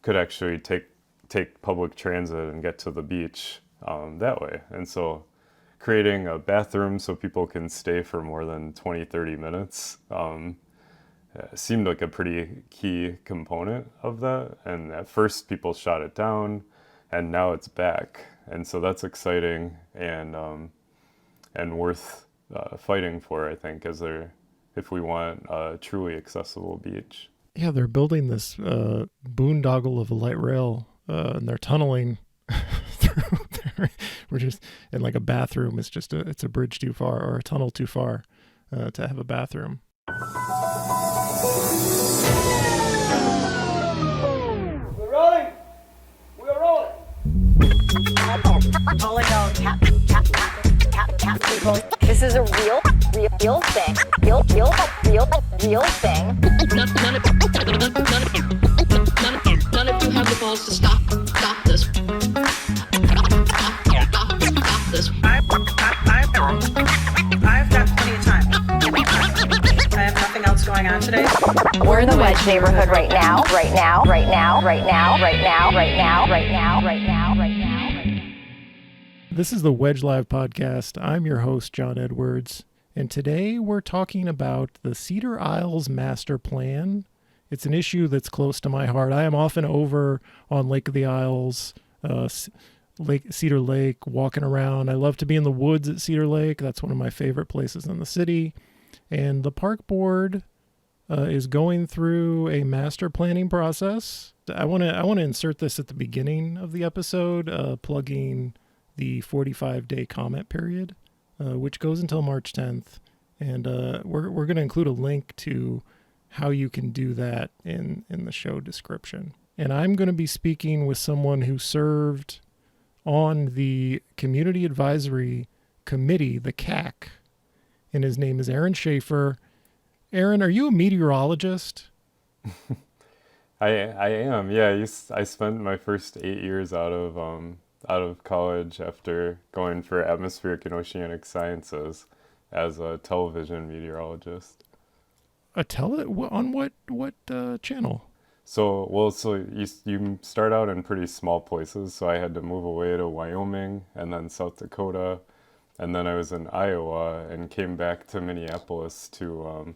could actually take public transit and get to the beach that way. And so creating a bathroom so people can stay for more than 20, 30 minutes seemed like a pretty key component of that. And at first people shot it down, and now it's back. And so that's exciting and worth fighting for, I think, if we want a truly accessible beach. Yeah, they're building this boondoggle of a light rail, and they're tunneling through there. We're just in like a bathroom. It's a bridge too far or a tunnel too far to have a bathroom. We're rolling. We're rolling. This is a real thing. Real thing. None of you have the balls to stop this. Stop this. I've got plenty of time. I have nothing else going on today. We're in the Wedge neighborhood right now. This is the Wedge Live podcast. I'm your host, John Edwards, and today we're talking about the Cedar-Isles master plan. It's an issue that's close to my heart. I am often over on Lake of the Isles, Cedar Lake, walking around. I love to be in the woods at Cedar Lake. That's one of my favorite places in the city. And the park board is going through a master planning process. I want to insert this at the beginning of the episode, plugging the 45-day comment period, which goes until March 10th. And we're going to include a link to how you can do that in the show description. And I'm going to be speaking with someone who served on the Community Advisory Committee, the CAC, and his name is Aaron Shaffer. Aaron, are you a meteorologist? I am, yeah. I spent my first 8 years out of college after going for atmospheric and oceanic sciences as a television meteorologist. On what channel? So you start out in pretty small places. So I had to move away to Wyoming and then South Dakota, and then I was in Iowa and came back to Minneapolis to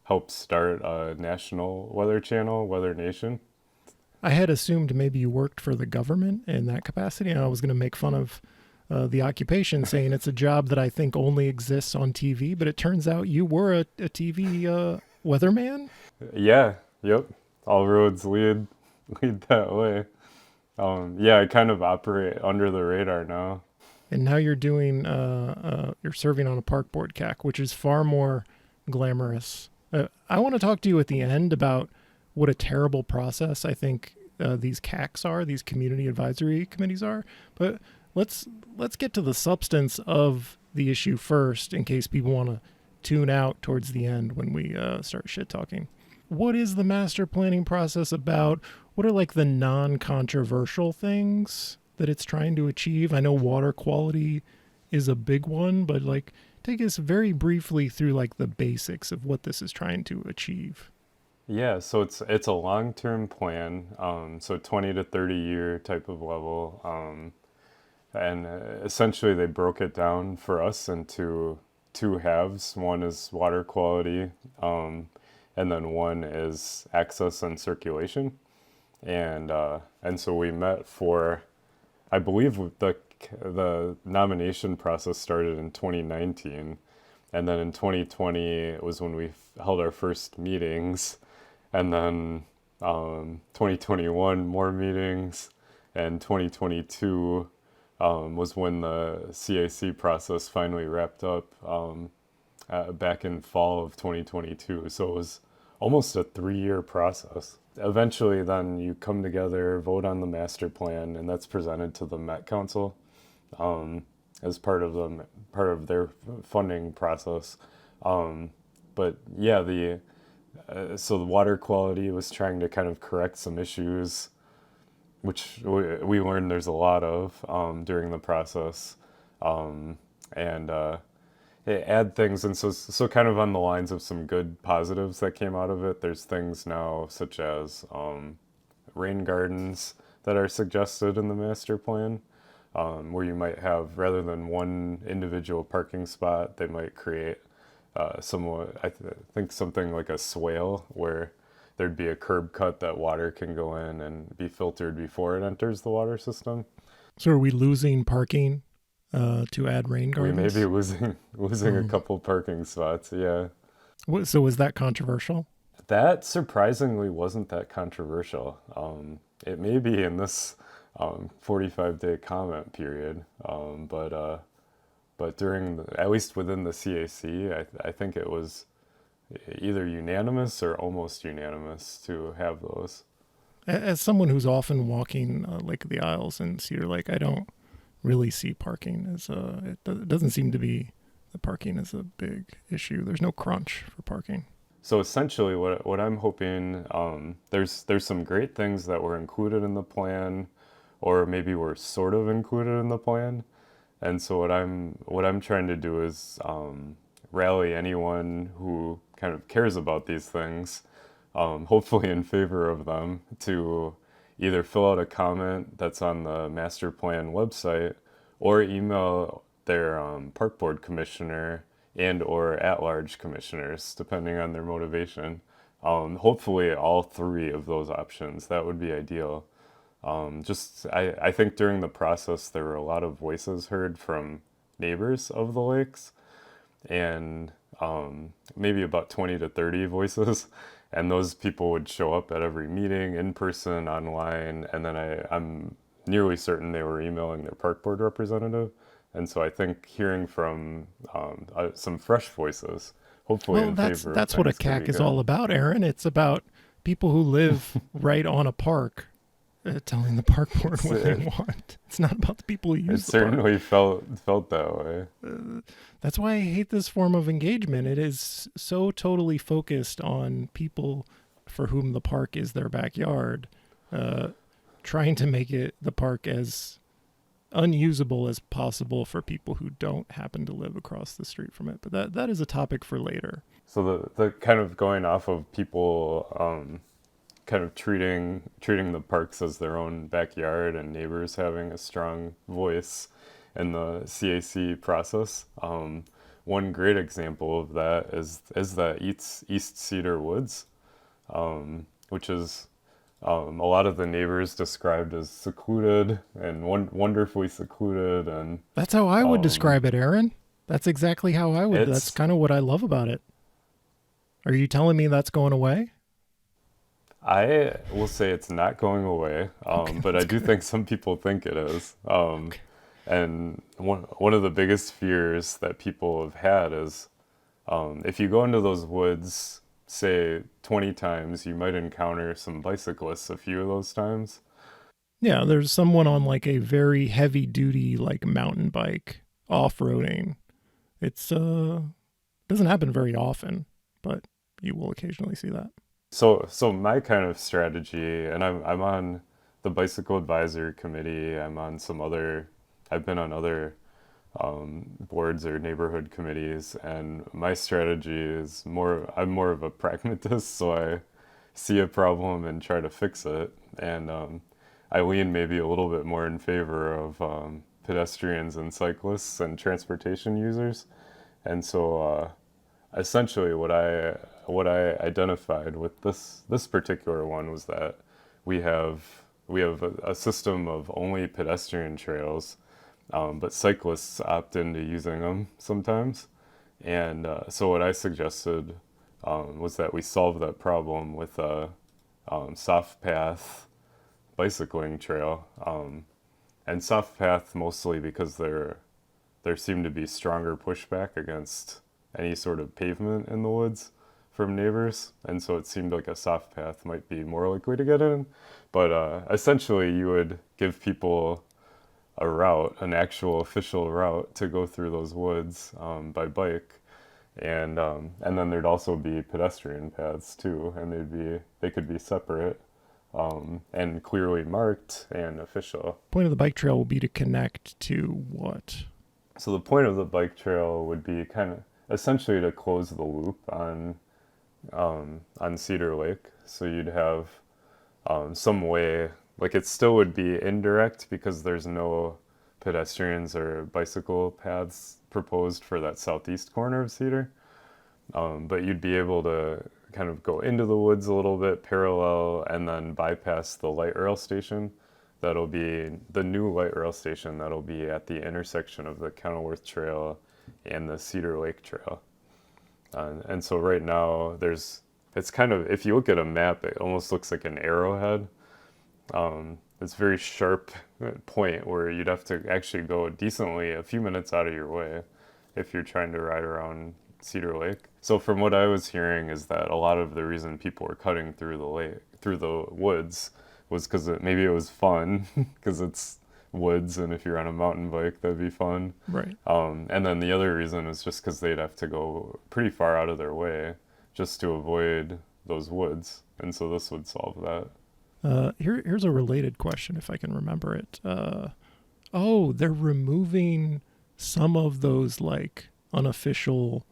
help start a national weather channel, Weather Nation. I had assumed maybe you worked for the government in that capacity, and I was going to make fun of the occupation, saying it's a job that I think only exists on TV, but it turns out you were a TV weatherman? Yeah, yep. All roads lead that way. I kind of operate under the radar now. And now you're doing, you're serving on a park board CAC, which is far more glamorous. I want to talk to you at the end about what a terrible process I think these CACs are, these community advisory committees are. But let's get to the substance of the issue first, in case people want to tune out towards the end when we start shit talking. What is the master planning process about? What are like the non-controversial things that it's trying to achieve? I know water quality is a big one, but like take us very briefly through like the basics of what this is trying to achieve. Yeah, so it's a long-term plan, so 20 to 30 year type of level, and essentially they broke it down for us into two halves. One is water quality, and then one is access and circulation, and so we met for, I believe the nomination process started in 2019, and then in 2020 was when we held our first meetings. And then 2021, more meetings, and 2022 was when the CAC process finally wrapped up back in fall of 2022. So it was almost a 3-year process. Eventually, then you come together, vote on the master plan, and that's presented to the Met Council as part of their funding process. But yeah, so the water quality was trying to kind of correct some issues, which we learned there's a lot of during the process, and add things. And so kind of on the lines of some good positives that came out of it, there's things now such as rain gardens that are suggested in the master plan, where you might have, rather than one individual parking spot, they might create somewhat, think something like a swale where there'd be a curb cut that water can go in and be filtered before it enters the water system. So are we losing parking to add rain We gardens? may be losing a couple parking spots, yeah. So was that controversial? That surprisingly wasn't that controversial. It may be in this 45-day comment period, but during at least within the CAC, I think it was either unanimous or almost unanimous to have those. As someone who's often walking Lake of the Isles and Cedar Lake, I don't really see parking as it doesn't seem to be the parking is a big issue. There's no crunch for parking. So essentially, what I'm hoping, there's some great things that were included in the plan, or maybe were sort of included in the plan, and so what I'm trying to do is rally anyone who kind of cares about these things, hopefully in favor of them, to either fill out a comment that's on the master plan website, or email their park board commissioner and or at-large commissioners, depending on their motivation. Hopefully all three of those options, that would be ideal. I think during the process there were a lot of voices heard from neighbors of the lakes, and maybe about 20 to 30 voices, and those people would show up at every meeting, in person, online, and then I'm nearly certain they were emailing their park board representative. And so I think hearing from some fresh voices, hopefully in favor. That's what a CAC is all about, Aaron. It's about people who live right on a park telling the park board what they want. It's not about the people who use the park. It certainly felt that way. That's why I hate this form of engagement. It is so totally focused on people for whom the park is their backyard, trying to make the park as unusable as possible for people who don't happen to live across the street from it. But that is a topic for later. So the kind of going off of people kind of treating the parks as their own backyard, and neighbors having a strong voice in the CAC process. One great example of that is the East Cedar Woods, which is a lot of the neighbors described as secluded and wonderfully secluded, and that's how I would describe it, Aaron. That's exactly how I would. That's kind of what I love about it. Are you telling me that's going away? I will say it's not going away, but I do think some people think it is. And one of the biggest fears that people have had is if you go into those woods, say 20 times, you might encounter some bicyclists a few of those times. Yeah, there's someone on like a very heavy duty like mountain bike off-roading. It's doesn't happen very often, but you will occasionally see that. So my kind of strategy, and I'm on the bicycle advisory committee, I've been on other boards or neighborhood committees, and my strategy is I'm more of a pragmatist, so I see a problem and try to fix it, and I lean maybe a little bit more in favor of pedestrians and cyclists and transportation users. And so essentially what I identified with this particular one was that we have a system of only pedestrian trails, but cyclists opt into using them sometimes. And so what I suggested was that we solve that problem with a soft path bicycling trail, and soft path mostly because there seemed to be stronger pushback against any sort of pavement in the woods from neighbors, and so it seemed like a soft path might be more likely to get in. But essentially you would give people a route, an actual official route to go through those woods by bike, and then there'd also be pedestrian paths too, and they could be separate and clearly marked and official. Point of the bike trail will be to connect to what? So the point of the bike trail would be kind of essentially to close the loop on Cedar Lake. So you'd have some way, like it still would be indirect because there's no pedestrians or bicycle paths proposed for that southeast corner of Cedar. But you'd be able to kind of go into the woods a little bit parallel and then bypass the light rail station. That'll be the new light rail station that'll be at the intersection of the Kenilworth Trail and the Cedar Lake Trail. And so right now it's kind of, if you look at a map, it almost looks like an arrowhead. It's a very sharp point where you'd have to actually go decently a few minutes out of your way if you're trying to ride around Cedar Lake. So from what I was hearing is that a lot of the reason people were cutting through the woods was because maybe it was fun because it's woods, and if you're on a mountain bike, that'd be fun. Right. And then the other reason is just because they'd have to go pretty far out of their way just to avoid those woods, and so this would solve that. Here's a related question, if I can remember it. They're removing some of those like unofficial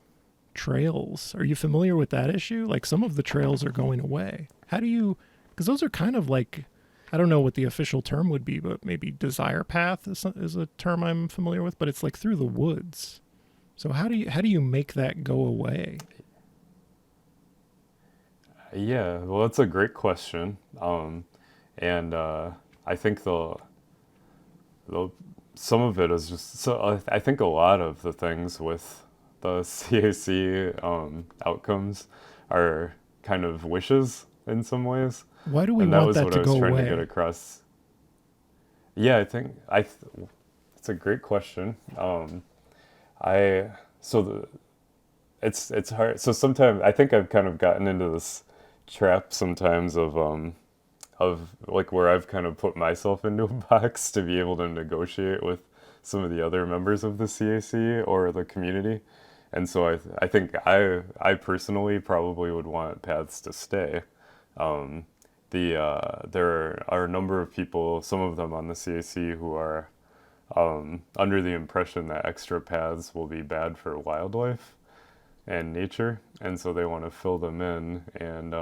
trails. Are you familiar with that issue? Like some of the trails are going away. How do you, because those are kind of like, I don't know what the official term would be, but maybe desire path is a term I'm familiar with, but it's like through the woods. So how do you make that go away? Yeah, well, that's a great question. I think some of it is just, so I think a lot of the things with the CAC outcomes are kind of wishes in some ways. Why do we And that want was that what to I was go trying away? to get across. Yeah, I think it's a great question. It's hard. So sometimes I think I've kind of gotten into this trap sometimes of like where I've kind of put myself into a box to be able to negotiate with some of the other members of the CAC or the community. And so I think I personally probably would want paths to stay. There are a number of people, some of them on the CAC, who are under the impression that extra paths will be bad for wildlife and nature, and so they want to fill them in. And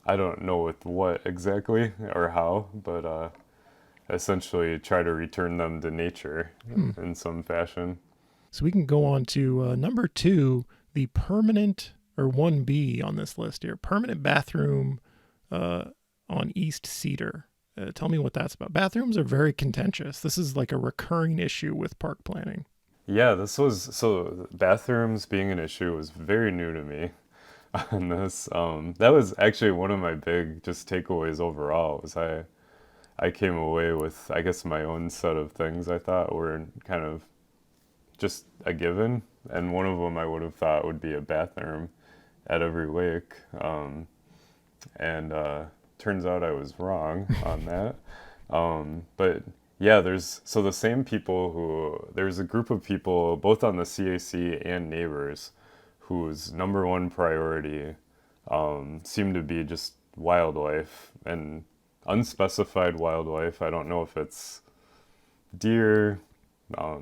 I don't know with what exactly or how, but essentially try to return them to nature in some fashion. So we can go on to number 2, the permanent, or 1B on this list here, permanent bathroom on East Cedar. Tell me what that's about. Bathrooms are very contentious. This is like a recurring issue with park planning. Yeah, so bathrooms being an issue was very new to me on this. That was actually one of my big just takeaways overall, was I came away with, I guess, my own set of things I thought were kind of just a given, and one of them I would have thought would be a bathroom at every lake, and turns out I was wrong on that. But yeah, there's a group of people both on the CAC and neighbors whose number one priority seemed to be just wildlife and unspecified wildlife. I don't know if it's deer,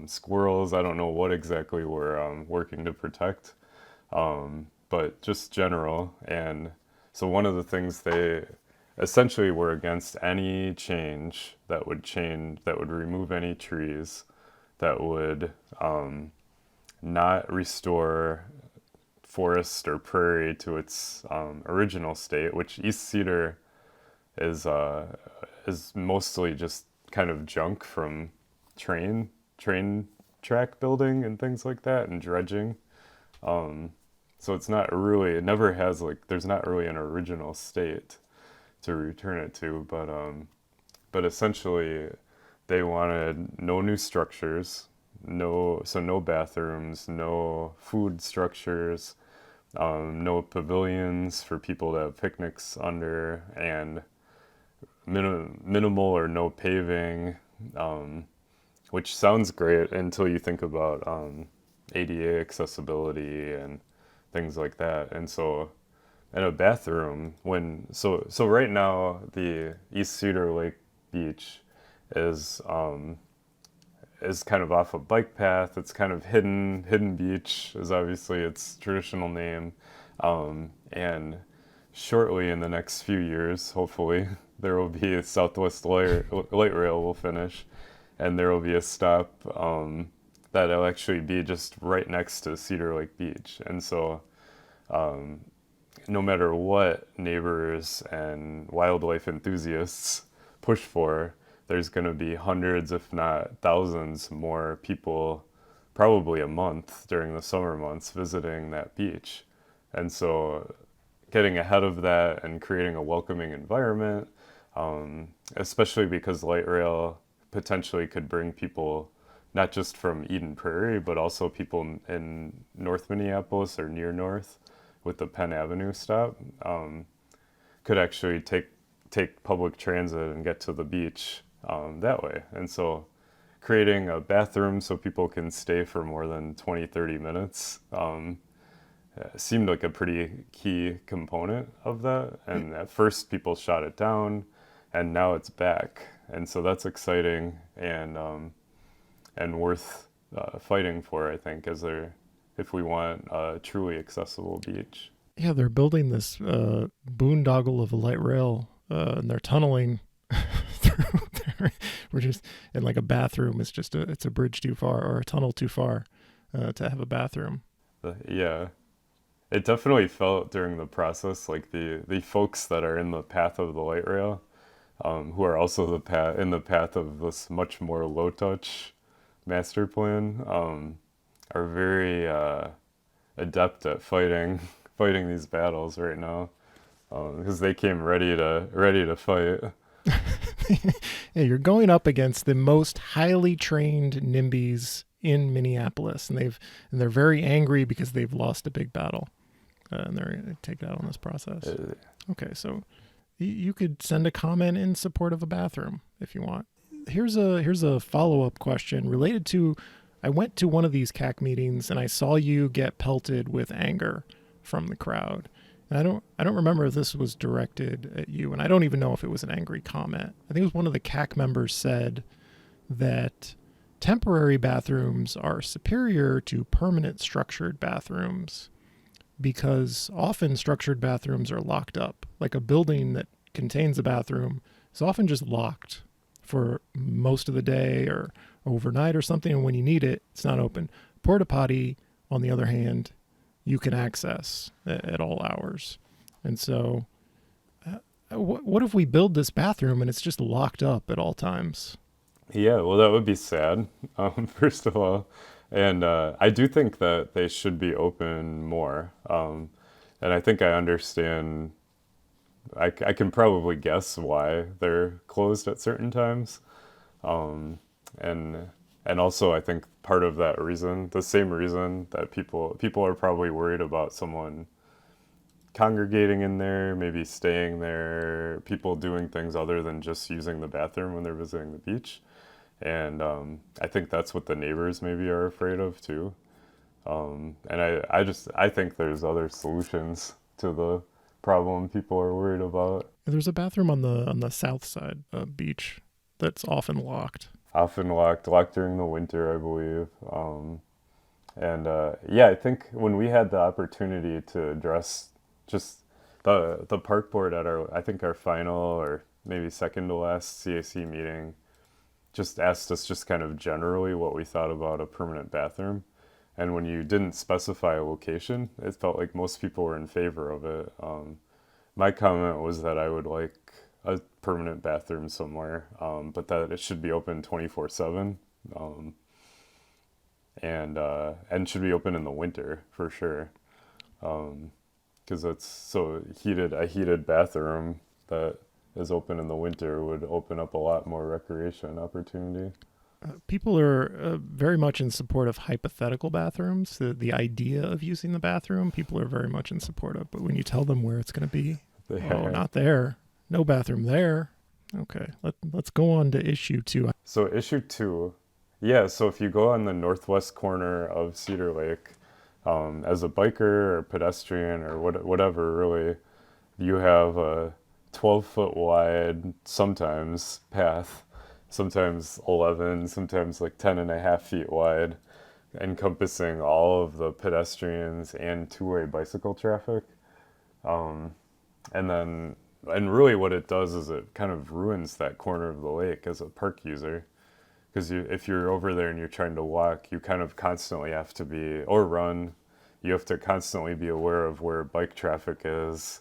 squirrels, I don't know what exactly we're working to protect, but just general. And so one of the things they essentially were against any change that would remove any trees, that would not restore forest or prairie to its original state, which East Cedar is mostly just kind of junk from train track building and things like that, and dredging. So it's not really, it never has, like, there's not really an original state to return it to, but essentially they wanted no new structures, no bathrooms, no food structures, no pavilions for people to have picnics under, and minimal or no paving, which sounds great until you think about ADA accessibility and things like that. And so in a bathroom, so right now the East Cedar Lake beach is kind of off a bike path. It's kind of hidden beach is obviously its traditional name, and shortly in the next few years, hopefully, there will be a Southwest Light Rail will finish, and there will be a stop that'll actually be just right next to Cedar Lake Beach. And so no matter what neighbors and wildlife enthusiasts push for, there's going to be hundreds, if not thousands, more people probably a month during the summer months visiting that beach. And so getting ahead of that and creating a welcoming environment, especially because light rail potentially could bring people not just from Eden Prairie, but also people in North Minneapolis or near North with the Penn Avenue stop, could actually take public transit and get to the beach that way. And so creating a bathroom so people can stay for more than 20, 30 minutes seemed like a pretty key component of that. And at first people shot it down, and now it's back. And so that's exciting and worth fighting for, I think, if we want a truly accessible beach. Yeah, they're building this boondoggle of a light rail, and they're tunneling through there. We're just in like a bathroom. It's a bridge too far, or a tunnel too far to have a bathroom. Yeah, it definitely felt during the process like the folks that are in the path of the light rail, who are also in the path of this much more low touch master plan, are very adept at fighting these battles right now, because they came ready to fight. Yeah, you're going up against the most highly trained NIMBYs in Minneapolis, and they're very angry because they've lost a big battle, and they're going to take that on this process. Okay, so you could send a comment in support of a bathroom if you want. Here's a follow-up question related to, I went to one of these CAC meetings and I saw you get pelted with anger from the crowd. And I don't remember if this was directed at you, and I don't even know if it was an angry comment. I think it was one of the CAC members said that temporary bathrooms are superior to permanent structured bathrooms because often structured bathrooms are locked up. Like a building that contains a bathroom is often just locked for most of the day or overnight or something, and when you need it, it's not open. Porta potty, on the other hand, you can access at all hours. And so what if we build this bathroom and it's just locked up at all times? Yeah, well, that would be sad, first of all. And I do think that they should be open more. And I think I understand, I can probably guess why they're closed at certain times. And also I think part of that reason, the same reason that people are probably worried about someone congregating in there, maybe staying there, people doing things other than just using the bathroom when they're visiting the beach. And I think that's what the neighbors maybe are afraid of too. And I think there's other solutions to the problem people are worried about. There's a bathroom on the south side beach that's often locked. Often locked during the winter, I believe. Yeah, I think when we had the opportunity to address just the park board at our final or maybe second to last CAC meeting, just asked us just kind of generally what we thought about a permanent bathroom. And when you didn't specify a location, it felt like most people were in favor of it. My comment was that I would like a permanent bathroom somewhere, but that it should be open 24/7, and should be open in the winter for sure, because it's so heated. A heated bathroom that is open in the winter would open up a lot more recreation opportunity. People are very much in support of hypothetical bathrooms. The idea of using the bathroom, people are very much in support of. But when you tell them where it's going to be, not there. No bathroom there. Okay, let's go on to issue 2. So issue 2, yeah, so if you go on the northwest corner of Cedar Lake, as a biker or pedestrian or whatever, really, you have a 12-foot wide, sometimes, path, sometimes 11, sometimes like 10 and a half feet wide, encompassing all of the pedestrians and two-way bicycle traffic. And really what it does is it kind of ruins that corner of the lake as a park user. Because if you're over there and you're trying to walk, you kind of constantly have to be, or run, you have to constantly be aware of where bike traffic is.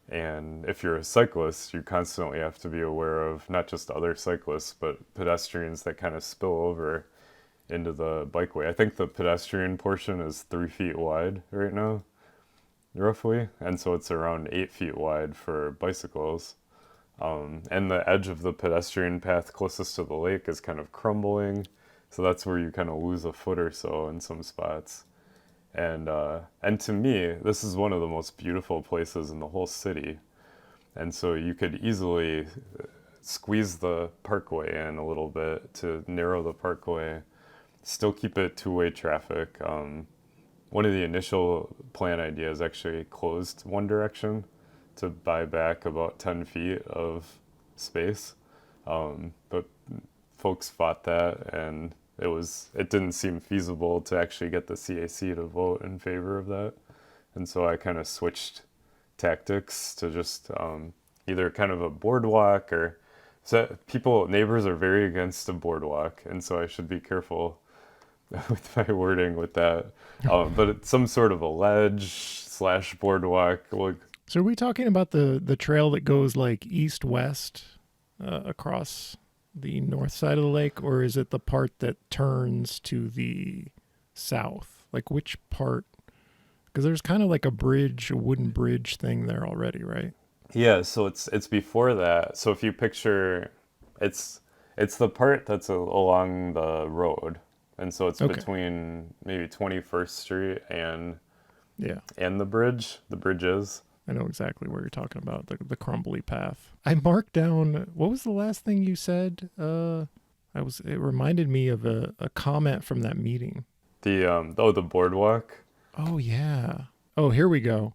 And if you're a cyclist, you constantly have to be aware of not just other cyclists, but pedestrians that kind of spill over into the bikeway. I think the pedestrian portion is 3 feet wide right now, roughly. And so it's around 8 feet wide for bicycles. And the edge of the pedestrian path closest to the lake is kind of crumbling. So that's where you kind of lose a foot or so in some spots. And to me, this is one of the most beautiful places in the whole city. And so you could easily squeeze the parkway in a little bit to narrow the parkway, still keep it two-way traffic. One of the initial plan ideas actually closed one direction to buy back about 10 feet of space. But folks fought that, and it didn't seem feasible to actually get the CAC to vote in favor of that. And so I kind of switched tactics to just either kind of a boardwalk or neighbors are very against a boardwalk, and so I should be careful with my wording with that. But it's some sort of a ledge / boardwalk. So are we talking about the trail that goes like east-west across the north side of the lake, or is it the part that turns to the south? Like which part? Because there's kind of like a wooden bridge thing there already, right? Yeah, so it's before that. So if you picture, it's the part that's along the road, and so it's between maybe 21st Street and the bridge. The bridges. I know exactly where you're talking about, the crumbly path. I marked down, what was the last thing you said? It reminded me of a comment from that meeting. The boardwalk. Oh yeah. Oh, here we go.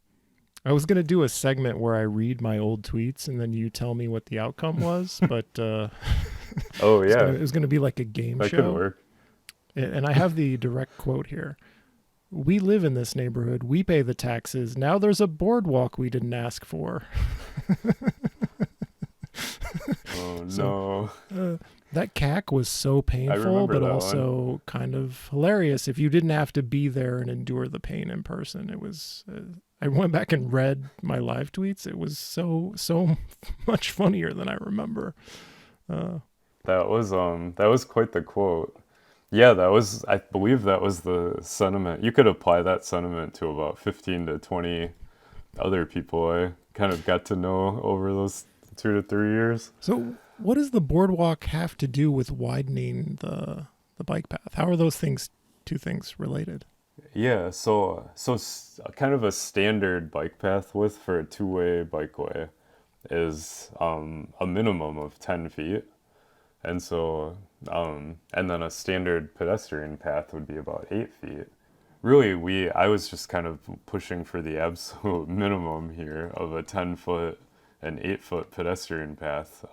I was gonna do a segment where I read my old tweets and then you tell me what the outcome was, but oh yeah, it was gonna be like a game show. That could work. And I have the direct quote here. We live in this neighborhood. We pay the taxes. Now there's a boardwalk we didn't ask for. Oh, no. That cack was so painful, but also kind of hilarious if you didn't have to be there and endure the pain in person. It was, I went back and read my live tweets. It was so much funnier than I remember. That was quite the quote. Yeah, I believe that was the sentiment. You could apply that sentiment to about 15 to 20 other people I kind of got to know over those 2 to 3 years. So what does the boardwalk have to do with widening the bike path? How are those two things related? Yeah, so kind of a standard bike path width for a two-way bikeway is a minimum of 10 feet. And so, and then a standard pedestrian path would be about 8 feet. Really, I was just kind of pushing for the absolute minimum here of a 10-foot and 8-foot pedestrian path.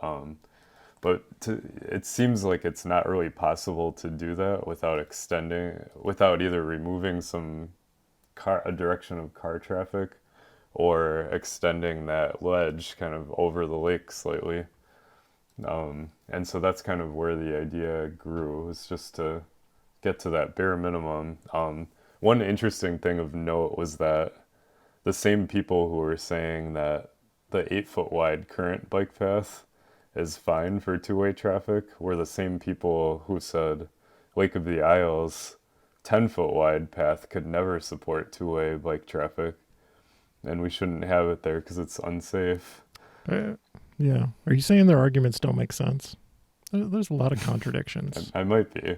But it seems like it's not really possible to do that without either removing a direction of car traffic or extending that ledge kind of over the lake slightly. And so that's kind of where the idea grew, was just to get to that bare minimum. One interesting thing of note was that the same people who were saying that the 8-foot wide current bike path is fine for two-way traffic were the same people who said Lake of the Isles 10-foot wide path could never support two-way bike traffic, and we shouldn't have it there because it's unsafe. Yeah. Are you saying their arguments don't make sense? There's a lot of contradictions. I might be.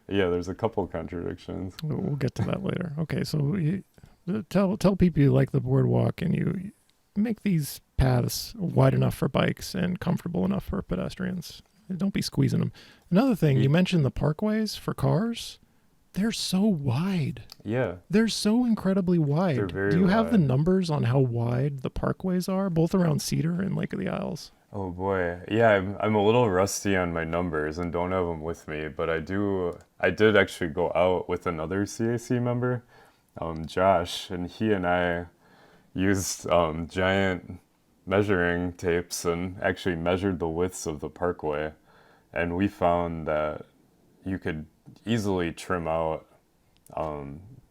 Yeah, there's a couple contradictions. We'll get to that later. Okay, so tell people you like the boardwalk and you make these paths wide enough for bikes and comfortable enough for pedestrians. Don't be squeezing them. Another thing, you mentioned the parkways for cars. They're so wide. Yeah. They're so incredibly wide. They're very Do you have wide. the numbers on how wide the parkways are, both around Cedar and Lake of the Isles? Oh boy. Yeah, I'm a little rusty on my numbers and don't have them with me, but I did actually go out with another CAC member, Josh, and he and I used giant measuring tapes and actually measured the widths of the parkway, and we found that you could easily trim out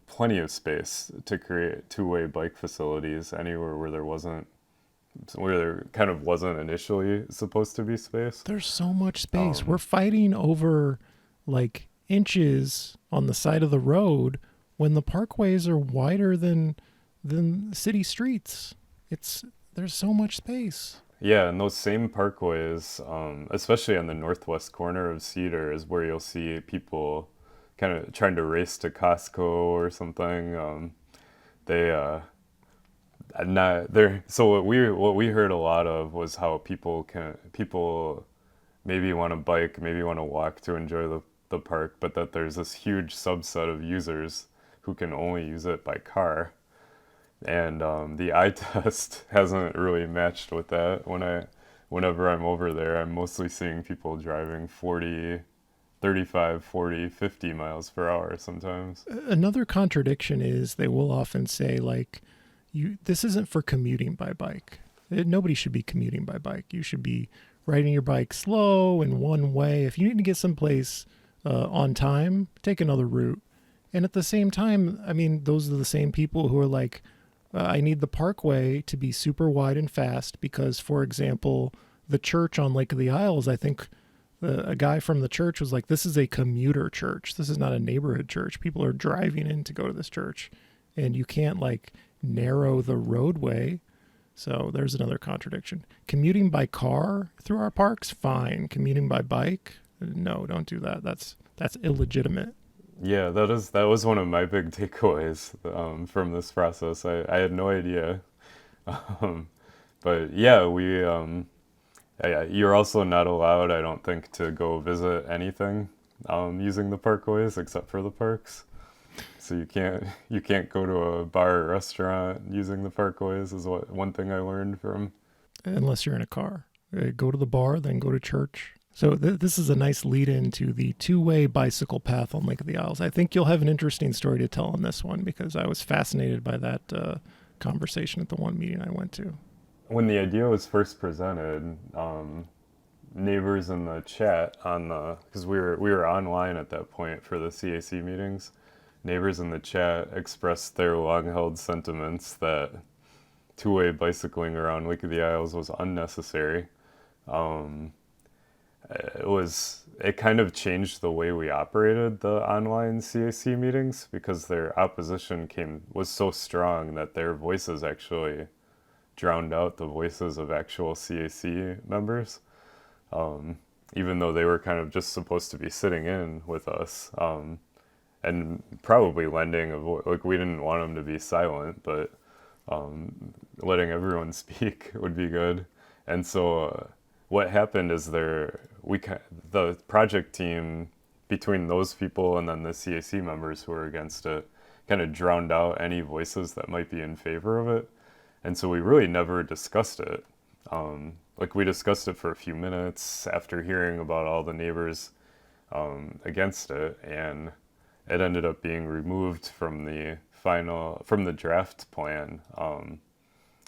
plenty of space to create two-way bike facilities anywhere where there kind of wasn't initially supposed to be space. There's so much space. We're fighting over like inches on the side of the road when the parkways are wider than city streets. There's so much space. Yeah, and those same parkways, especially on the northwest corner of Cedar, is where you'll see people kind of trying to race to Costco or something. So what we heard a lot of was how people maybe want to bike, maybe want to walk to enjoy the park, but that there's this huge subset of users who can only use it by car. And the eye test hasn't really matched with that. Whenever I'm over there, I'm mostly seeing people driving 35, 40, 50 miles per hour sometimes. Another contradiction is they will often say like, this isn't for commuting by bike. Nobody should be commuting by bike. You should be riding your bike slow and one way. If you need to get someplace on time, take another route. And at the same time, I mean, those are the same people who are like, I need the parkway to be super wide and fast because, for example, the church on Lake of the Isles, I think a guy from the church was like, this is a commuter church. This is not a neighborhood church. People are driving in to go to this church. And you can't like narrow the roadway. So there's another contradiction. Commuting by car through our parks, fine. Commuting by bike, no, don't do that. That's illegitimate. Yeah, that was one of my big takeaways from this process. I had no idea, but yeah, you're also not allowed, I don't think, to go visit anything using the parkways except for the parks. So you can't go to a bar or restaurant using the parkways is one thing I learned from. Unless you're in a car, go to the bar, then go to church. So this is a nice lead into the two-way bicycle path on Lake of the Isles. I think you'll have an interesting story to tell on this one because I was fascinated by that conversation at the one meeting I went to. When the idea was first presented, neighbors in the chat because we were online at that point for the CAC meetings, neighbors in the chat expressed their long-held sentiments that two-way bicycling around Lake of the Isles was unnecessary. It kind of changed the way we operated the online CAC meetings because their opposition was so strong that their voices actually drowned out the voices of actual CAC members, even though they were kind of just supposed to be sitting in with us and probably lending a voice. Like, we didn't want them to be silent, but letting everyone speak would be good. And so what happened is the project team, between those people and then the CAC members who were against it, kind of drowned out any voices that might be in favor of it. And so we really never discussed it. We discussed it for a few minutes after hearing about all the neighbors against it, and it ended up being removed from the draft plan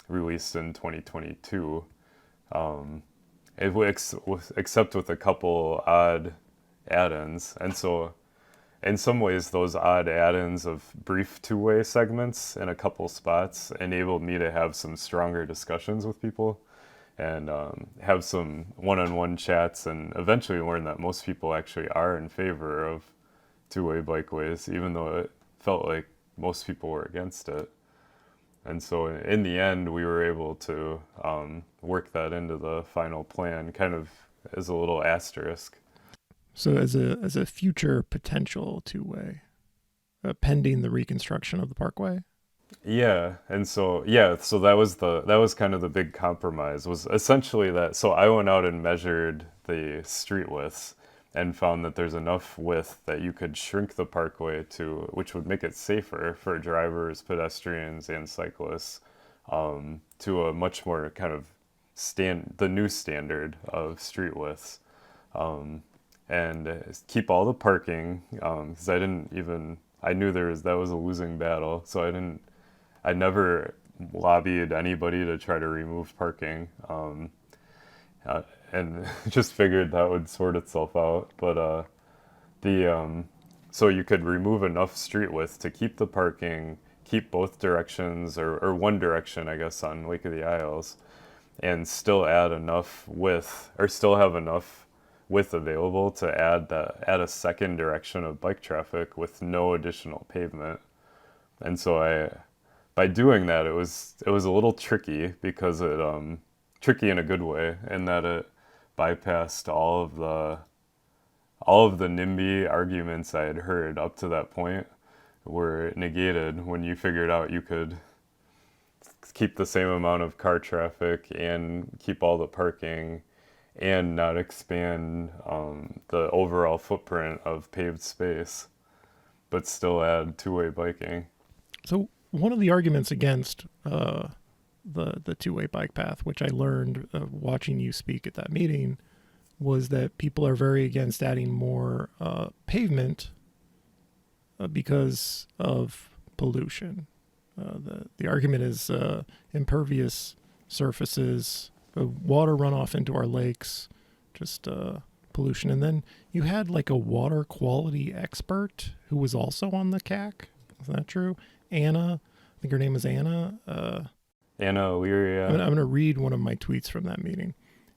released in 2022. Except with a couple odd add-ins. And so in some ways, those odd add-ins of brief two-way segments in a couple spots enabled me to have some stronger discussions with people and have some one-on-one chats, and eventually learn that most people actually are in favor of two-way bikeways, even though it felt like most people were against it. And so in the end, we were able to work that into the final plan, kind of as a little asterisk. So as a future potential two-way, pending the reconstruction of the parkway? Yeah, and so that was kind of the big compromise, was essentially that. So I went out and measured the street widths and found that there's enough width that you could shrink the parkway which would make it safer for drivers, pedestrians, and cyclists, to a much more kind of the new standard of street widths, and keep all the parking, because I knew that was a losing battle, so I never lobbied anybody to try to remove parking, and just figured that would sort itself out. But so you could remove enough street width to keep the parking, keep both directions, or one direction, I guess, on Lake of the Isles, and still add enough width, or still have enough width available to add a second direction of bike traffic with no additional pavement. And so by doing that, it was a little tricky, because it tricky in a good way, in that it bypassed all of the NIMBY arguments I had heard up to that point were negated when you figured out you could keep the same amount of car traffic and keep all the parking and not expand the overall footprint of paved space, but still add two-way biking. So one of the arguments against the two-way bike path, which I learned watching you speak at that meeting, was that people are very against adding more pavement because of pollution. The argument is impervious surfaces, water runoff into our lakes, just pollution. And then you had like a water quality expert who was also on the CAC. Is that true? Anna, I think her name is Anna. Anna O'Leary. I'm going to read one of my tweets from that meeting.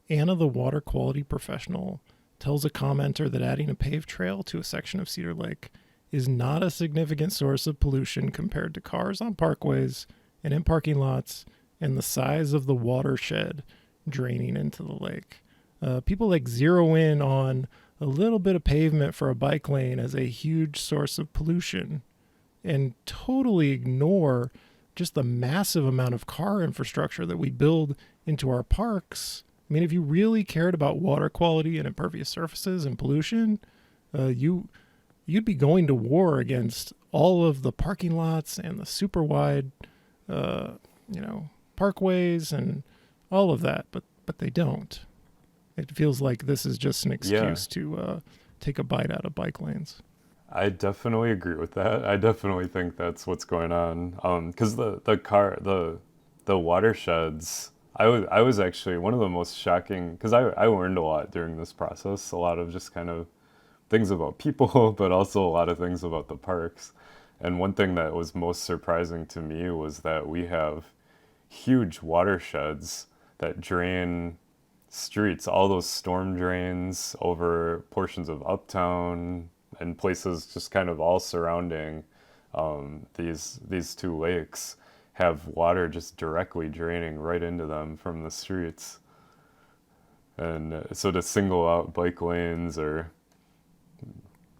Anna, the water quality professional, tells a commenter that adding a paved trail to a section of Cedar Lake is not a significant source of pollution compared to cars on parkways and in parking lots and the size of the watershed draining into the lake. People like zero in on a little bit of pavement for a bike lane as a huge source of pollution and totally ignore just the massive amount of car infrastructure that we build into our parks. I mean, if you really cared about water quality and impervious surfaces and pollution, you'd be going to war against all of the parking lots and the super wide, parkways and all of that. But they don't. It feels like this is just an excuse to take a bite out of bike lanes. I definitely agree with that. I definitely think that's what's going on. Because the watersheds. I was actually one of the most shocking, because I learned a lot during this process, a lot of just kind of things about people, but also a lot of things about the parks. And one thing that was most surprising to me was that we have huge watersheds that drain streets, all those storm drains over portions of Uptown and places just kind of all surrounding these two lakes have water just directly draining right into them from the streets. And so to single out bike lanes or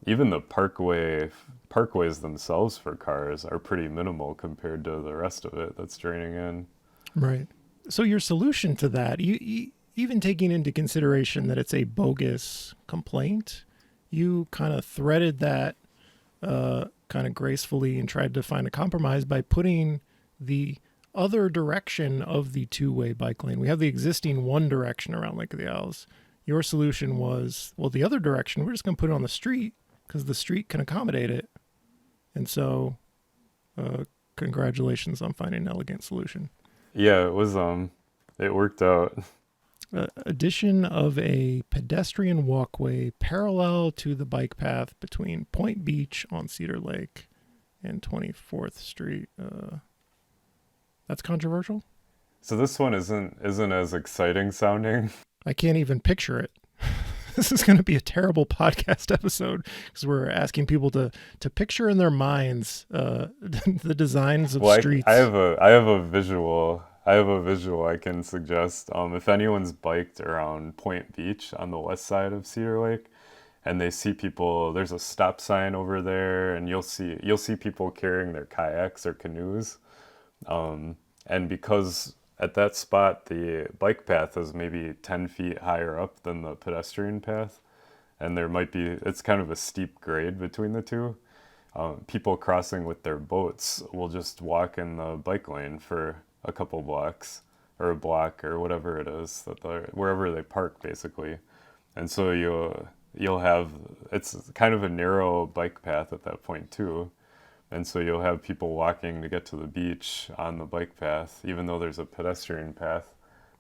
even the parkways themselves for cars are pretty minimal compared to the rest of it that's draining in. Right. So your solution to that, you even taking into consideration that it's a bogus complaint, you kind of threaded that kind of gracefully and tried to find a compromise by putting the other direction of the two-way bike lane. We have the existing one direction around Lake of the Isles. Your solution was, well, the other direction, we're just going to put it on the street because the street can accommodate it. And so congratulations on finding an elegant solution. Yeah, it was, it worked out. Addition of a pedestrian walkway parallel to the bike path between Point Beach on Cedar Lake and 24th Street. That's controversial? So this one isn't as exciting sounding. I can't even picture it. This is going to be a terrible podcast episode because we're asking people to picture in their minds the designs of streets. I have a visual I can suggest. If anyone's biked around Point Beach on the west side of Cedar Lake, and they see people, there's a stop sign over there, and you'll see people carrying their kayaks or canoes, and because at that spot the bike path is maybe 10 feet higher up than the pedestrian path, and it's kind of a steep grade between the two. People crossing with their boats will just walk in the bike lane for a couple blocks or a block or whatever it is wherever they park basically. And so you'll have, it's kind of a narrow bike path at that point too. And so you'll have people walking to get to the beach on the bike path, even though there's a pedestrian path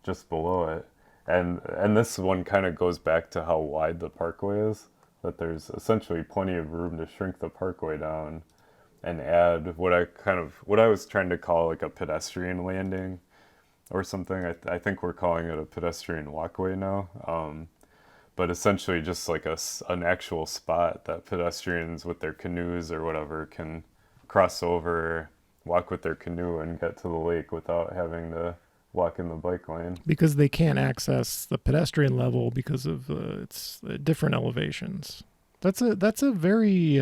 just below it. And this one kind of goes back to how wide the parkway is, that there's essentially plenty of room to shrink the parkway down and add what I was trying to call like a pedestrian landing or something. I think we're calling it a pedestrian walkway now. But essentially just like an actual spot that pedestrians with their canoes or whatever can cross over, walk with their canoe and get to the lake without having to walk in the bike lane. Because they can't access the pedestrian level because of it's different elevations. That's a very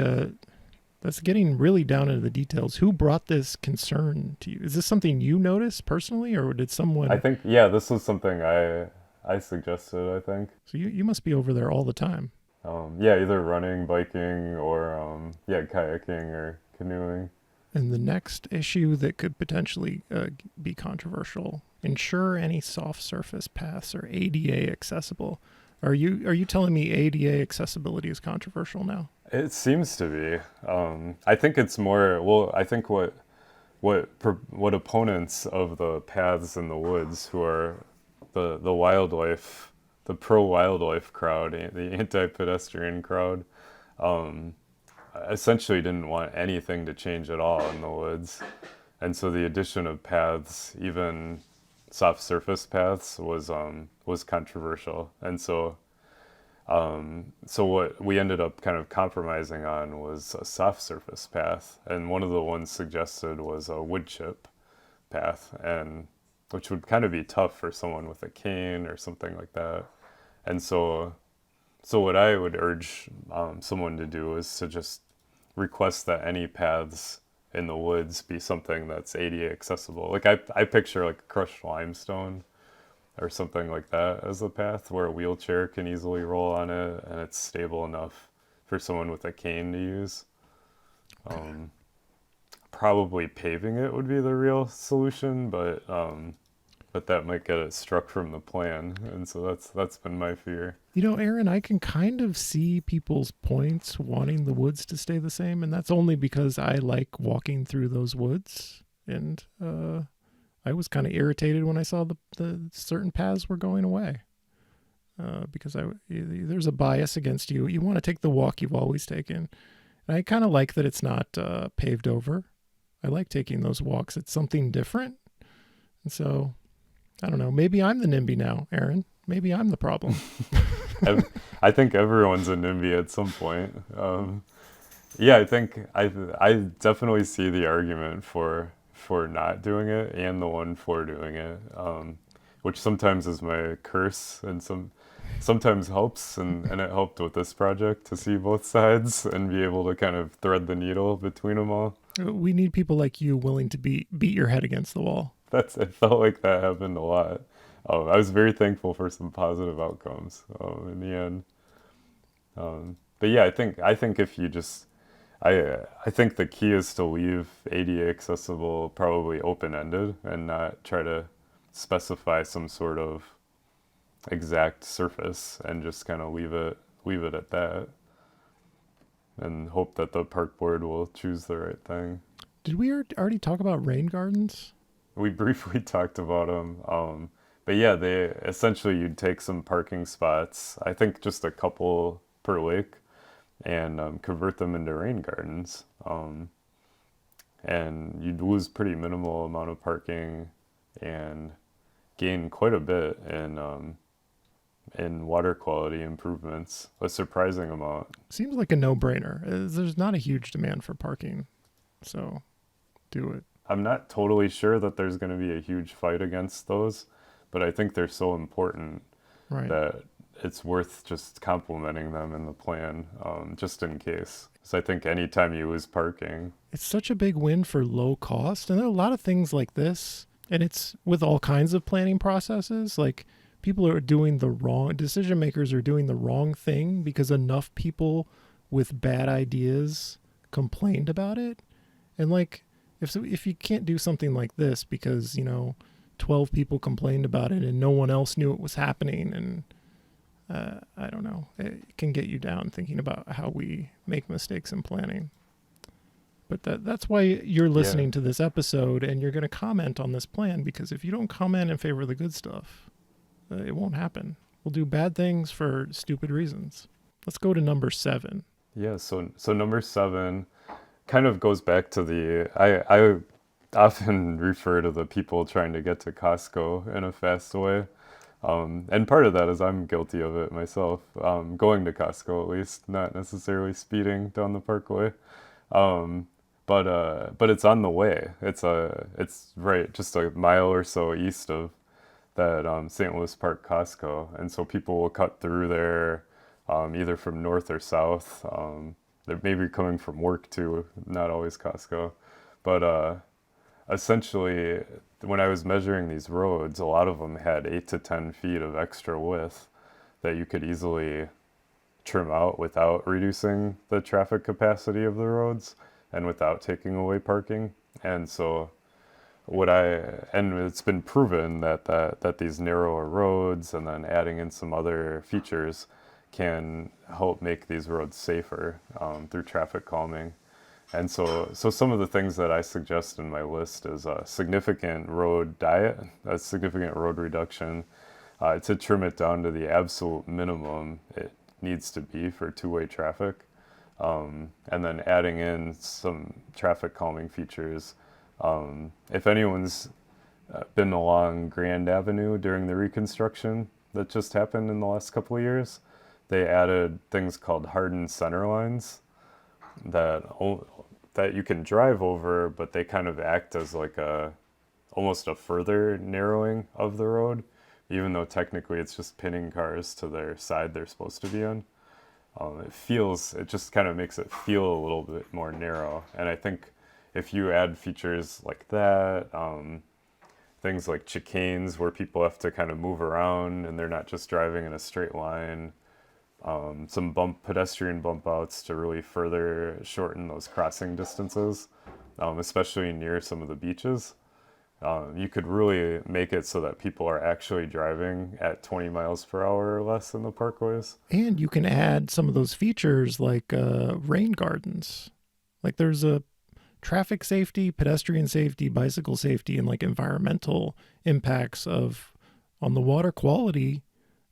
that's getting really down into the details. Who brought this concern to you? Is this something you noticed personally, or did someone? I think, yeah, this was something I suggested, I think. So you must be over there all the time. Yeah, either running, biking, or kayaking or canoeing. And the next issue that could potentially be controversial: ensure any soft surface paths are ADA accessible. Are you telling me ADA accessibility is controversial now? It seems to be. I think it's more. Well, I think what opponents of the paths in the woods, who are the wildlife, the pro-wildlife crowd, the anti-pedestrian crowd, essentially didn't want anything to change at all in the woods. And so the addition of paths, even soft surface paths, was controversial. And so what we ended up kind of compromising on was a soft surface path. And one of the ones suggested was a wood chip path, and which would kind of be tough for someone with a cane or something like that. And so what I would urge someone to do is to just request that any paths in the woods be something that's ADA accessible. Like I picture like crushed limestone or something like that as a path where a wheelchair can easily roll on it and it's stable enough for someone with a cane to use. Probably paving it would be the real solution, but that might get it struck from the plan, and so that's been my fear. You know, Aaron, I can kind of see people's points wanting the woods to stay the same, and that's only because I like walking through those woods, and I was kind of irritated when I saw the certain paths were going away, because there's a bias against you. You want to take the walk you've always taken, and I kind of like that it's not paved over. I like taking those walks. It's something different, and so I don't know. Maybe I'm the NIMBY now, Aaron. Maybe I'm the problem. I think everyone's a NIMBY at some point. Yeah, I think I definitely see the argument for not doing it and the one for doing it, which sometimes is my curse and sometimes helps, and it helped with this project to see both sides and be able to kind of thread the needle between them all. We need people like you willing to beat your head against the wall. It felt like that happened a lot. I was very thankful for some positive outcomes in the end. But yeah, I think if you just, I think the key is to leave ADA accessible probably open-ended and not try to specify some sort of exact surface, and just kind of leave it at that, and hope that the park board will choose the right thing. Did we already talk about rain gardens? We briefly talked about them, but yeah, you'd take some parking spots, I think just a couple per lake, and convert them into rain gardens. And you'd lose pretty minimal amount of parking and gain quite a bit in water quality improvements, a surprising amount. Seems like a no-brainer. There's not a huge demand for parking, so do it. I'm not totally sure that there's going to be a huge fight against those, but I think they're so important that it's worth just complimenting them in the plan, just in case. Because I think anytime you lose parking, it's such a big win for low cost. And there are a lot of things like this, and it's with all kinds of planning processes. Like, people are doing decision makers are doing the wrong thing because enough people with bad ideas complained about it. And like, if you can't do something like this because, 12 people complained about it and no one else knew it was happening, and I don't know, it can get you down thinking about how we make mistakes in planning. But that's why you're listening to this episode and you're going to comment on this plan, because if you don't comment in favor of the good stuff, it won't happen. We'll do bad things for stupid reasons. Let's go to number 7. Yeah, so number 7 kind of goes back to I often refer to the people trying to get to Costco in a fast way. And part of that is I'm guilty of it myself, going to Costco at least, not necessarily speeding down the parkway. But it's on the way. It's right just a mile or so east of that St. Louis Park Costco, and so people will cut through there, either from north or south. They're maybe coming from work too, not always Costco, but essentially, when I was measuring these roads, a lot of them had 8 to 10 feet of extra width that you could easily trim out without reducing the traffic capacity of the roads and without taking away parking. And so and it's been proven that these narrower roads and then adding in some other features can help make these roads safer through traffic calming. And so some of the things that I suggest in my list is a significant road diet, a significant road reduction, to trim it down to the absolute minimum it needs to be for two-way traffic, and then adding in some traffic calming features. If anyone's been along Grand Avenue during the reconstruction that just happened in the last couple of years, they added things called hardened center lines that you can drive over, but they kind of act as like almost a further narrowing of the road, even though technically it's just pinning cars to their side they're supposed to be on. It just kind of makes it feel a little bit more narrow. And I think if you add features like that, things like chicanes where people have to kind of move around and they're not just driving in a straight line, some pedestrian bump outs to really further shorten those crossing distances, especially near some of the beaches. You could really make it so that people are actually driving at 20 miles per hour or less in the parkways. And you can add some of those features like rain gardens. Like there's a traffic safety, pedestrian safety, bicycle safety, and like environmental impacts on the water quality,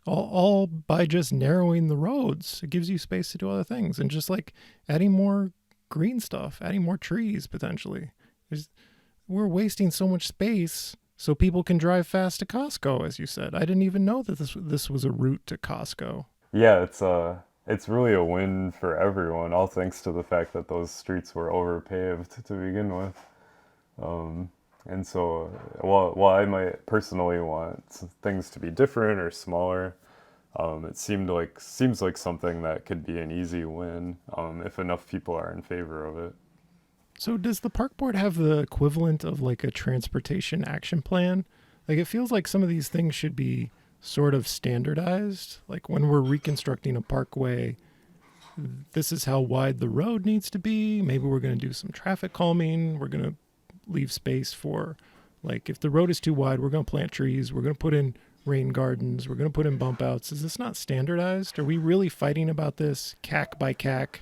all by just narrowing the roads. It gives you space to do other things, and just like adding more green stuff, adding more trees potentially. We're wasting so much space so people can drive fast to Costco, as you said. I didn't even know that this was a route to Costco. Yeah, it's really a win for everyone, all thanks to the fact that those streets were overpaved to begin with. And so, while I might personally want things to be different or smaller, it seems like something that could be an easy win if enough people are in favor of it. So does the park board have the equivalent of like a transportation action plan? Like it feels like some of these things should be sort of standardized. Like when we're reconstructing a parkway, this is how wide the road needs to be. Maybe we're going to do some traffic calming. We're going to leave space for, like, if the road is too wide, we're going to plant trees. We're going to put in rain gardens. We're going to put in bump outs. Is this not standardized? Are we really fighting about this CAC by CAC,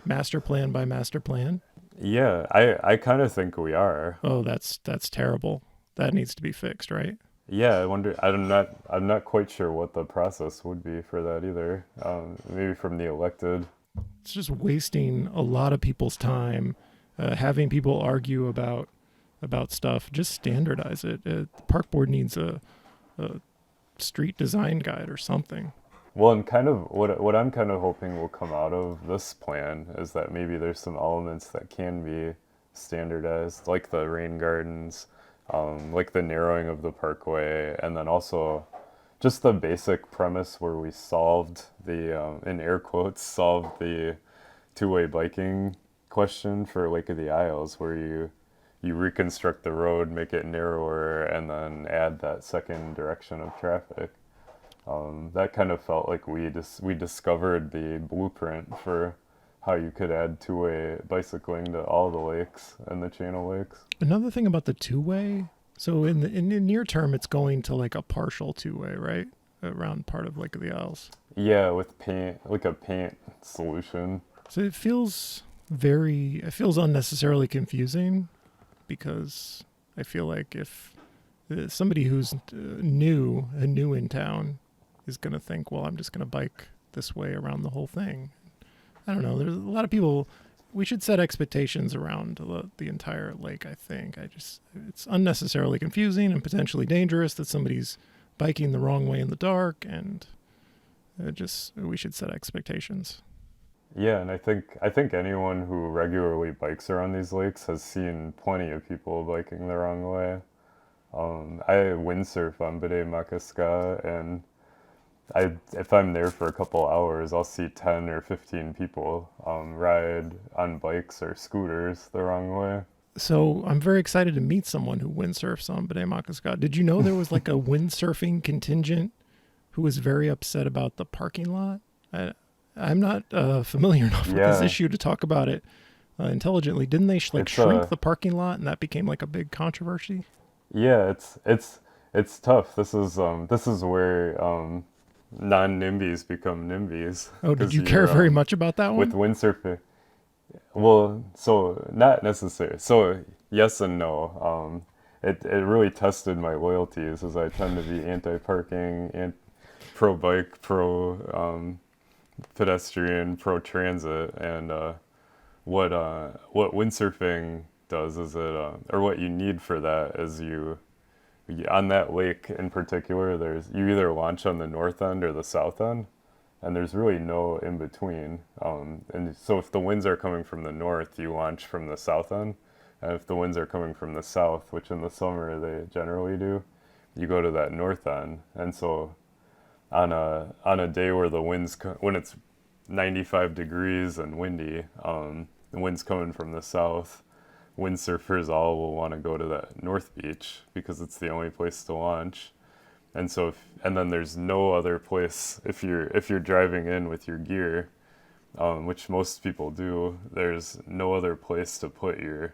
master plan by master plan? Yeah, I kind of think we are. Oh, that's terrible. That needs to be fixed, right? Yeah, I wonder. I'm not quite sure what the process would be for that either. Maybe from the elected. It's just wasting a lot of people's time, having people argue about stuff. Just standardize it. The park board needs a street design guide or something. Well, and kind of what I'm kind of hoping will come out of this plan is that maybe there's some elements that can be standardized, like the rain gardens, like the narrowing of the parkway, and then also just the basic premise where we solved in air quotes, solved the two-way biking question for Lake of the Isles, where you reconstruct the road, make it narrower, and then add that second direction of traffic. That kind of felt like we discovered the blueprint for how you could add two-way bicycling to all the lakes and the Channel Lakes. Another thing about the two-way, so in the near term, it's going to like a partial two-way, right? Around part of Lake of the Isles. Yeah, with paint, like a paint solution. So it feels it feels unnecessarily confusing, because I feel like if somebody who's new in town is going to think, well, I'm just going to bike this way around the whole thing. I don't know. There's a lot of people. We should set expectations around the entire lake, I think. It's unnecessarily confusing and potentially dangerous that somebody's biking the wrong way in the dark, and we should set expectations. Yeah, and I think anyone who regularly bikes around these lakes has seen plenty of people biking the wrong way. I windsurf on Minneapolis, and if I'm there for a couple hours, I'll see 10 or 15 people ride on bikes or scooters the wrong way. So I'm very excited to meet someone who windsurfs on Minneapolis. Did you know there was like a windsurfing contingent who was very upset about the parking lot? I'm not familiar enough with this issue to talk about it intelligently. Didn't they shrink the parking lot, and that became like a big controversy? Yeah, it's tough. This is where non-NIMBYs become NIMBYs. Oh, did you care very much about that one? With windsurfing? Well, so not necessarily. So yes and no. It really tested my loyalties, as I tend to be anti-parking and pro-bike, pedestrian, pro-transit, and what windsurfing does is or what you need for that is on that lake in particular, you either launch on the north end or the south end, and there's really no in between. And so if the winds are coming from the north, you launch from the south end, and if the winds are coming from the south, which in the summer they generally do, you go to that north end. And so on a day where when it's 95 degrees and windy, the wind's coming from the south, windsurfers all will want to go to that north beach because it's the only place to launch. And so and then there's no other place if you're driving in with your gear, which most people do. There's no other place to put your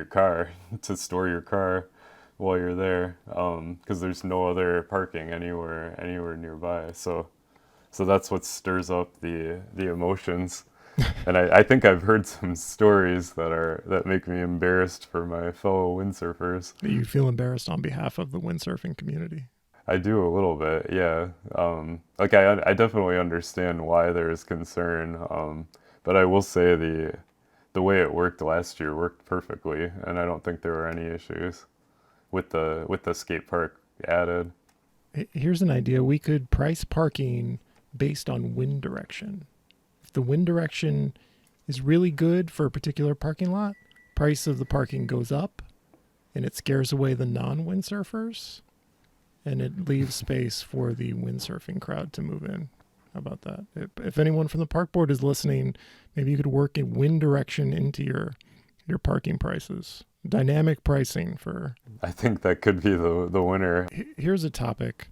car to store your car while you're there, because there's no other parking anywhere nearby. So that's what stirs up the emotions. And I think I've heard some stories that make me embarrassed for my fellow windsurfers. You feel embarrassed on behalf of the windsurfing community? I do a little bit, yeah. Like I definitely understand why there is concern, but I will say the way it worked last year worked perfectly, and I don't think there were any issues with the skate park added. Here's an idea: we could price parking based on wind direction. The wind direction is really good for a particular parking lot, price of the parking goes up, and it scares away the non-windsurfers, and it leaves space for the windsurfing crowd to move in. How about that? If anyone from the park board is listening, maybe you could work in wind direction into your parking prices. Dynamic pricing for... I think that could be the winner. Here's a topic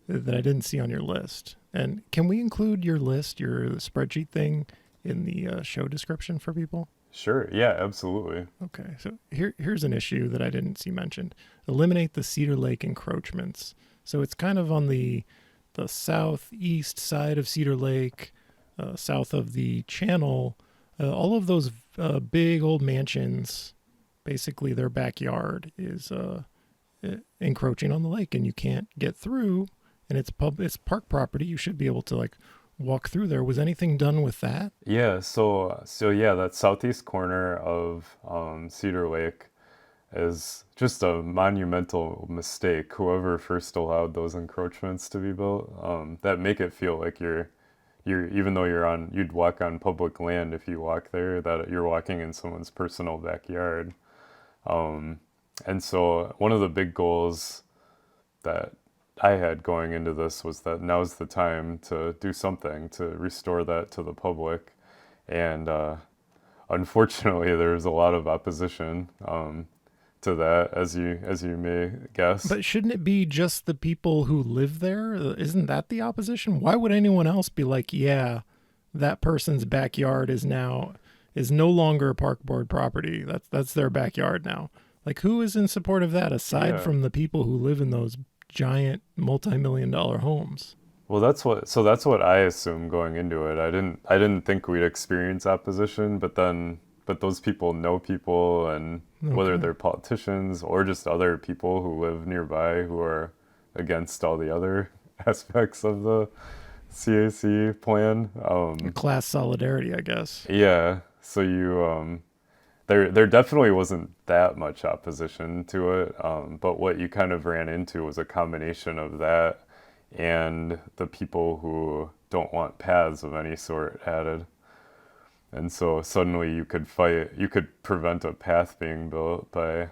that I didn't see on your list. And can we include your list, your spreadsheet thing, in the show description for people? Sure. Yeah, absolutely. Okay. So here's an issue that I didn't see mentioned. Eliminate the Cedar Lake encroachments. So it's kind of on the southeast side of Cedar Lake, south of the channel. All of those big old mansions, basically their backyard is encroaching on the lake, and you can't get through. And it's park property. You should be able to walk through there. Was anything done with that? Yeah. So yeah, that southeast corner of Cedar Lake is just a monumental mistake. Whoever first allowed those encroachments to be built, that make it feel like you're even though you'd walk on public land if you walk there, that you're walking in someone's personal backyard. And so one of the big goals that I had going into this was that now's the time to do something to restore that to the public. And unfortunately, there's a lot of opposition to that, as you may guess. But shouldn't it be just the people who live there? Isn't that the opposition? Why would anyone else be like, yeah, that person's backyard is no longer park board property. That's their backyard now. Who is in support of that aside from the people who live in those giant multi-million-dollar homes? Well, that's what I assumed going into it. I didn't think we'd experience opposition, but those people know people, and whether Okay. they're politicians or just other people who live nearby who are against all the other aspects of the CAC plan. Class solidarity, I guess. Yeah, so there definitely wasn't that much opposition to it, but what you kind of ran into was a combination of that and the people who don't want paths of any sort added. And so suddenly you could prevent a path being built by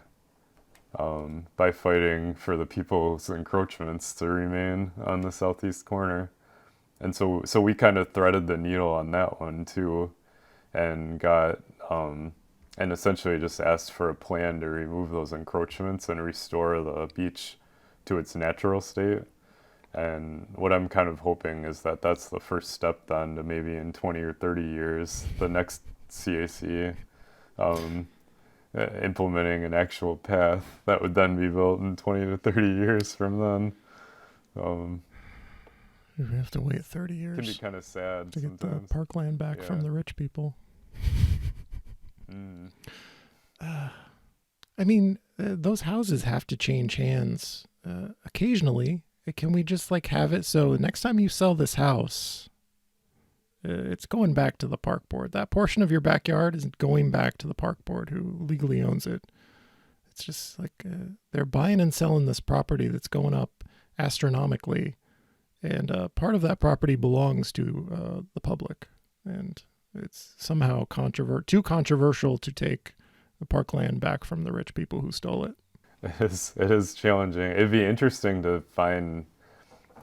fighting for the people's encroachments to remain on the southeast corner. And so we kind of threaded the needle on that one too, and got and essentially just asked for a plan to remove those encroachments and restore the beach to its natural state. And what I'm kind of hoping is that that's the first step then to maybe in 20 or 30 years, the next CAC implementing an actual path that would then be built in 20 to 30 years from then. We have to wait 30 It can be years kind of sad to get the sometimes. parkland back from Yeah. the rich people. Mm. I mean, those houses have to change hands occasionally. Can we just like have it so next time you sell this house, it's going back to the park board. That portion of your backyard is going back to the park board who legally owns it. It's just like they're buying and selling this property that's going up astronomically, and part of that property belongs to the public, and it's somehow too controversial to take the parkland back from the rich people who stole it. It is challenging. It'd be interesting to find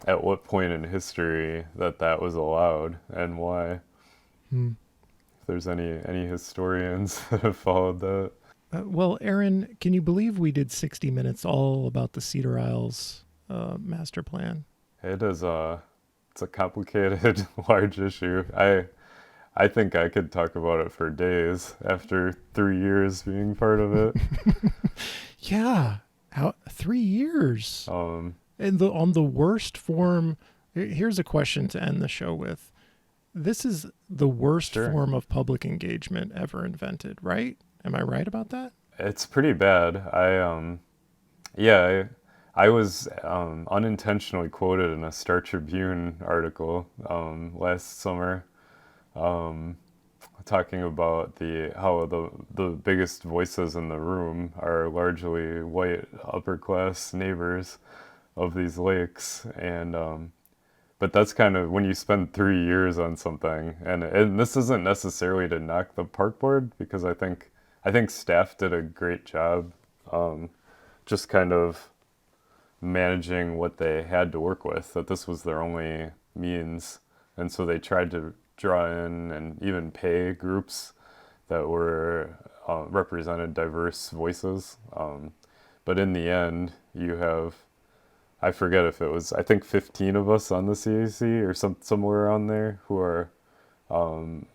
at what point in history that was allowed and why. If there's any historians that have followed that. Well, Aaron, can you believe we did 60 minutes all about the Cedar-Isles master plan? It's a complicated, large issue. I think I could talk about it for days after 3 years being part of it. Yeah, 3 years. And on the worst form, here's a question to end the show with. This is the worst Sure. form of public engagement ever invented, right? Am I right about that? It's pretty bad. I was unintentionally quoted in a Star Tribune article last summer, talking about how the biggest voices in the room are largely white upper class neighbors of these lakes, and but that's kind of when you spend 3 years on something, and this isn't necessarily to knock the park board, because I think staff did a great job, just kind of managing what they had to work with, that this was their only means, and so they tried to draw in and even pay groups that were represented diverse voices, but in the end you have, I forget if it was, I think 15 of us on the CAC or somewhere around there, who are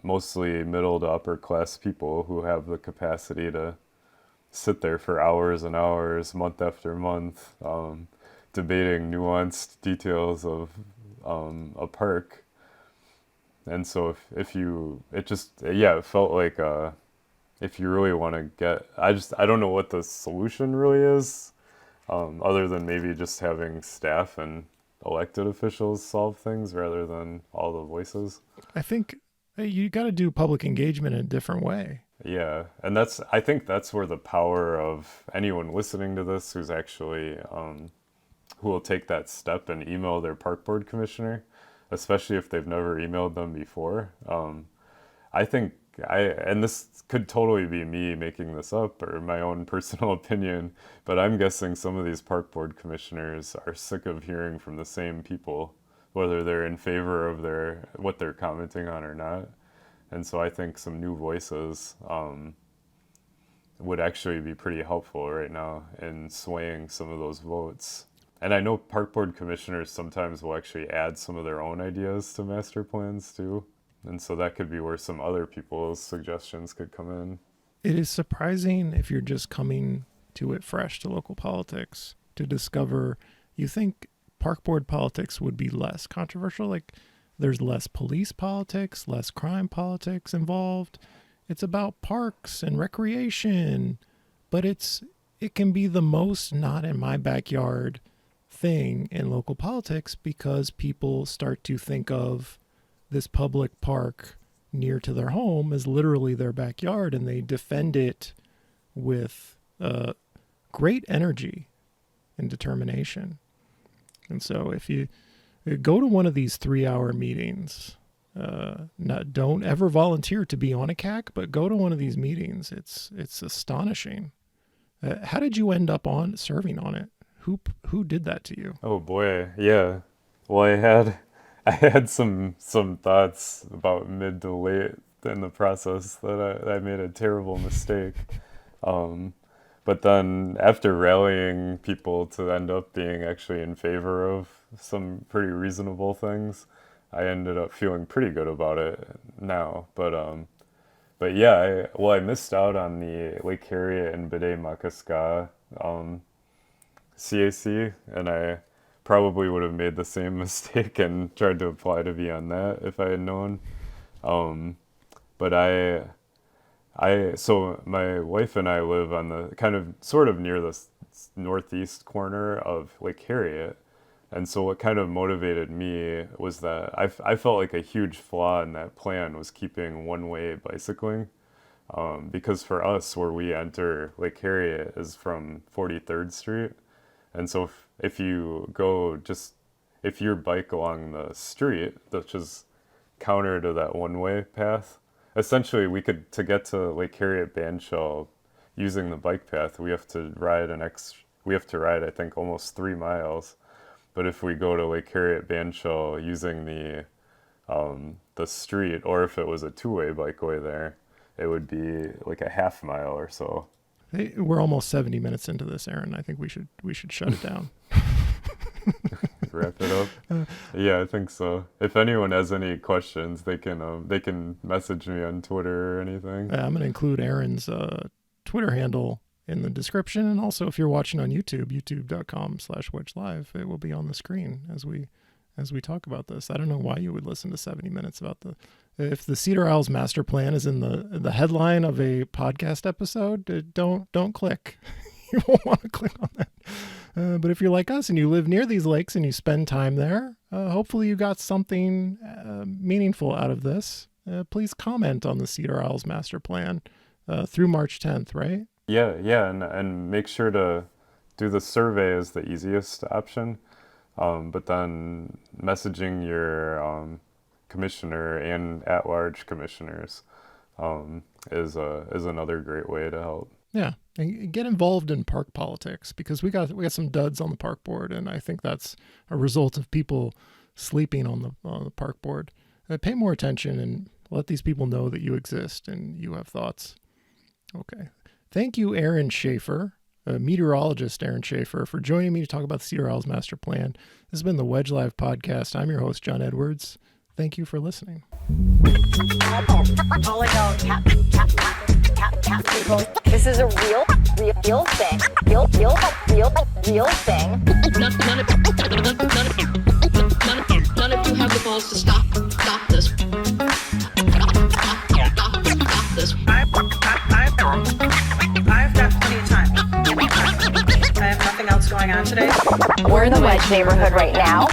mostly middle to upper class people who have the capacity to sit there for hours and hours, month after month, debating nuanced details of a park. And so it felt like if you really want to get, I don't know what the solution really is, other than maybe just having staff and elected officials solve things rather than all the voices. I think you got to do public engagement in a different way. Yeah, and I think that's where the power of anyone listening to this who's actually who will take that step and email their park board commissioner, especially if they've never emailed them before. I think and this could totally be me making this up or my own personal opinion, but I'm guessing some of these park board commissioners are sick of hearing from the same people, whether they're in favor of what they're commenting on or not. And so I think some new voices would actually be pretty helpful right now in swaying some of those votes. And I know park board commissioners sometimes will actually add some of their own ideas to master plans too. And so that could be where some other people's suggestions could come in. It is surprising, if you're just coming to it fresh to local politics, to discover you think park board politics would be less controversial. Like there's less police politics, less crime politics involved. It's about parks and recreation, but it can be the most not in my backyard thing in local politics because people start to think of this public park near to their home as literally their backyard, and they defend it with great energy and determination. And so if you go to one of these 3-hour meetings, don't ever volunteer to be on a CAC, but go to one of these meetings. It's astonishing. How did you end up serving on it? Who did that to you? Oh boy, yeah. Well, I had some thoughts about mid to late in the process that I made a terrible mistake. But then after rallying people to end up being actually in favor of some pretty reasonable things, I ended up feeling pretty good about it now. But yeah, I missed out on the Lake Harriet and Bide-Makaska CAC, and I probably would have made the same mistake and tried to apply to be on that if I had known. But so my wife and I live on the kind of sort of near the northeast corner of Lake Harriet. And so what kind of motivated me was that I felt like a huge flaw in that plan was keeping one-way bicycling. Because for us, where we enter Lake Harriet is from 43rd Street. And so if you bike along the street, which is counter to that one-way path, essentially to get to Lake Harriet Bandshell using the bike path, we have to ride I think almost 3 miles. But if we go to Lake Harriet Bandshell using the street, or if it was a 2-way bikeway there, it would be like a half mile or so. Hey, we're almost 70 minutes into this, Aaron. I think we should shut it down. Wrap it up. Yeah, I think so. If anyone has any questions, they can message me on Twitter or anything. I'm going to include Aaron's Twitter handle in the description, and also if you're watching on YouTube, youtube.com/wedgelive, it will be on the screen as we talk about this. I don't know why you would listen to 70 minutes about if the Cedar-Isles master plan is in the headline of a podcast episode, don't click. You won't want to click on that. But if you're like us and you live near these lakes and you spend time there, hopefully you got something meaningful out of this. Please comment on the Cedar-Isles master plan through March 10th, right? Yeah, and make sure to do the survey as the easiest option. But then messaging your commissioner and at-large commissioners is another great way to help. Yeah, and get involved in park politics, because we got some duds on the park board, and I think that's a result of people sleeping on the park board. Pay more attention and let these people know that you exist and you have thoughts. Okay, thank you, Aaron Shaffer. Meteorologist Aaron Shaffer, for joining me to talk about the Cedar-Isles master plan. This has been the Wedge Live podcast. I'm your host, John Edwards. Thank you for listening. This is a real thing. Real thing. None of you have the balls to stop this. Stop this. I've got plenty of time. I have nothing else going on today. We're in the Wedge neighborhood right now.